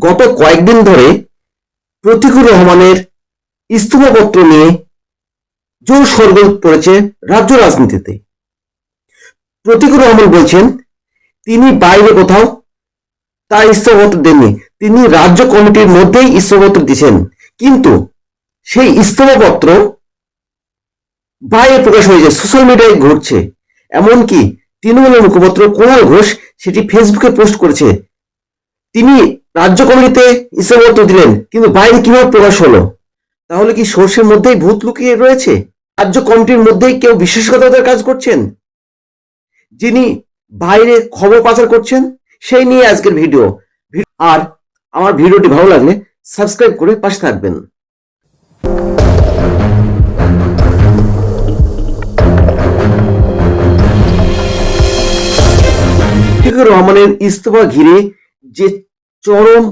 গত কয়েকদিন ধরে প্রতীকুর রহমানের ইস্তফাপত্র নিয়ে জোর শোরগোল পড়েছে রাজ্য রাজনীতিতে। প্রতীকুর রহমান বলছেন তিনি বাইরে কোথাও তার ইস্তফাপত্র দেননি, তিনি রাজ্য কমিটির মধ্যেই ইস্তফাপত্র দিয়েছেন। কিন্তু সেই ইস্তফাপত্র বাইরে প্রকাশ হয়েছে, সোশ্যাল মিডিয়ায় ঘুরছে। এমনকি তৃণমূলের মুখপাত্র কুণাল ঘোষ সেটি ফেসবুকে পোস্ট করেছে। তিনি রাজ্য কমিটিতে ইস্তফাপত্র দিলেন, কিন্তু বাইরে কিভাবে প্রকাশ হলো? তাহলে কি সোর্সের মধ্যেই ভূত লুকিয়ে রয়েছে? রাজ্য কমিটির মধ্যেই কেউ বিশ্বাসঘাতকতার কাজ করছেন, যিনি বাইরে খবর পাচার করছেন? সেই নিয়ে আজকের ভিডিও। আর আমার ভিডিওটি ভালো লাগলে সাবস্ক্রাইব করে পাশে থাকবেন। প্রতীকুর রহমানের ইস্তফা ঘিরে যে চরম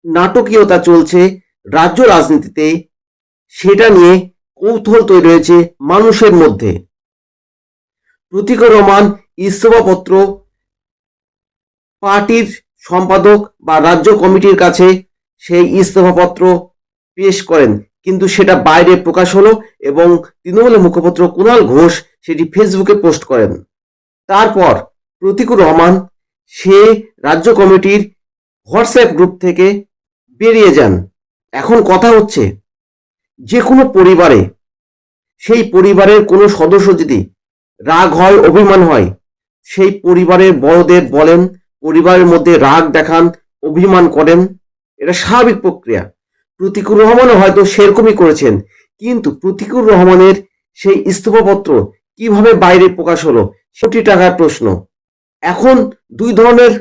নাটকীয়তা চলছে রাজ্য রাজনীতিতে, সেটা নিয়ে কৌতূহল তৈরি হয়েছে মানুষের মধ্যে। প্রতীকুর রহমান ইস্তফাপত্র পার্টির সম্পাদক বা রাজ্য কমিটির কাছে সেই ইস্তফাপত্র পেশ করেন, কিন্তু সেটা বাইরে প্রকাশ হলো এবং তৃণমূলের মুখপাত্র কুণাল ঘোষ সেটি ফেসবুকে পোস্ট করেন। তারপর প্রতীকুর রহমান সে রাজ্য কমিটির হোয়াটসঅ্যাপ গ্রুপ থেকে বেরিয়ে যান। এখন কথা হচ্ছে, যে কোনো পরিবারে সেই পরিবারের কোনো সদস্য যদি রাগ হয়, অভিমান হয়, সেই পরিবারের বড়দের বলেন, পরিবারের মধ্যে রাগ দেখান, অভিমান করেন, এটা স্বাভাবিক প্রক্রিয়া। প্রতীকুর রহমানও হয়তো সেরকমই করেছেন। কিন্তু প্রতীকুর রহমানের সেই ইস্তফাপত্র কিভাবে বাইরে প্রকাশ হলো, কোটি টাকার প্রশ্ন। এখন দুই ধরনের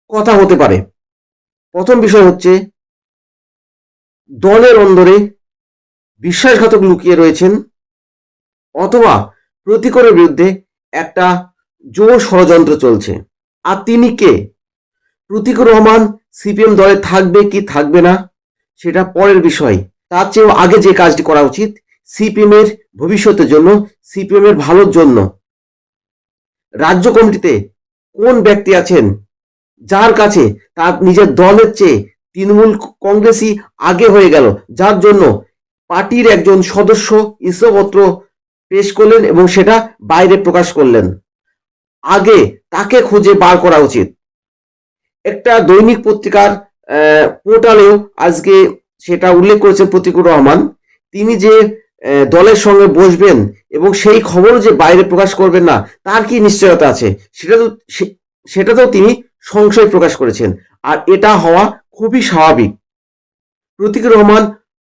কথা হতে পারে। প্রথম বিষয় হচ্ছে, দলের অন্দরে বিশ্বাসঘাতক লুকিয়ে রয়েছেন, অথবা প্রতীকুরের বিরুদ্ধে একটা জোর ষড়যন্ত্র চলছে। আর তিনি কে? প্রতীকুর রহমান সিপিএম দলে থাকবে কি থাকবে না সেটা পরের বিষয়। তার চেয়েও আগে যে কাজটি করা উচিত, সিপিএম এর ভবিষ্যতের জন্য, সিপিএম এর ভালোর জন্য, রাজ্য কমিটিতে কোন ব্যক্তি আছেন যার কাছে তার নিজের দলের চেয়ে তৃণমূল কংগ্রেসই আগে হয়ে গেল, যার জন্য পার্টির একজন সদস্য ইস্তফাপত্র পেশ করলেন এবং সেটা বাইরে প্রকাশ করলেন, আগে তাকে খুঁজে বার করা উচিত। একটা দৈনিক পত্রিকার পোর্টালেও আজকে সেটা উল্লেখ করেছেন প্রতীকুর রহমান। তিনি যে দলের সঙ্গে বসবেন এবং সেই খবর যে বাইরে প্রকাশ করবেন না, তার কি নিশ্চয়তা আছে? সেটাতেও তিনি সংশয় প্রকাশ করেছেন। আর এটা হওয়া খুবই স্বাভাবিক। প্রতীকুর রহমান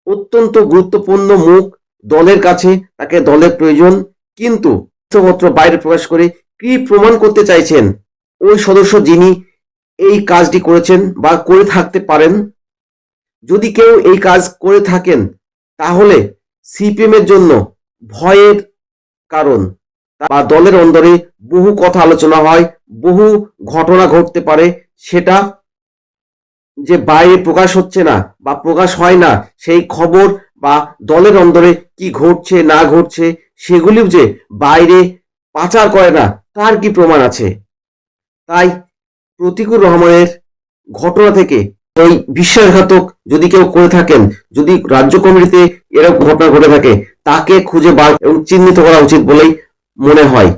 অত্যন্ত গুরুত্বপূর্ণ মুখ দলের কাছে, তাকে দলের প্রয়োজন। কিন্তু ইস্তফাপত্র বাইরে প্রকাশ করে কি প্রমাণ করতে চাইছেন ওই সদস্য যিনি এই কাজটি করেছেন বা করে থাকতে পারেন? যদি কেউ এই কাজ করে থাকেন, তাহলে সিপিএম এর জন্য ভয়ের কারণ, বা দলের অন্দরে বহু কথা আলোচনা হয়, বহু ঘটনা ঘটতে পারে, সেটা যে বাইরে প্রকাশ হচ্ছে না বা প্রকাশ হয় না, সেই খবর বা দলের অন্দরে কি ঘটছে না ঘটছে সেগুলিও যে বাইরে পাচার করে না, তার কি প্রমাণ আছে? তাই প্রতীকুর রহমানের ঘটনা থেকে ওই বিশ্বাসঘাতক যদি কেউ করে থাকেন, যদি রাজ্য কমিটিতে এরকম ঘটনা ঘটে থাকে, তাকে খুঁজে বার এবং চিহ্নিত করা উচিত বলেই মনে হয়।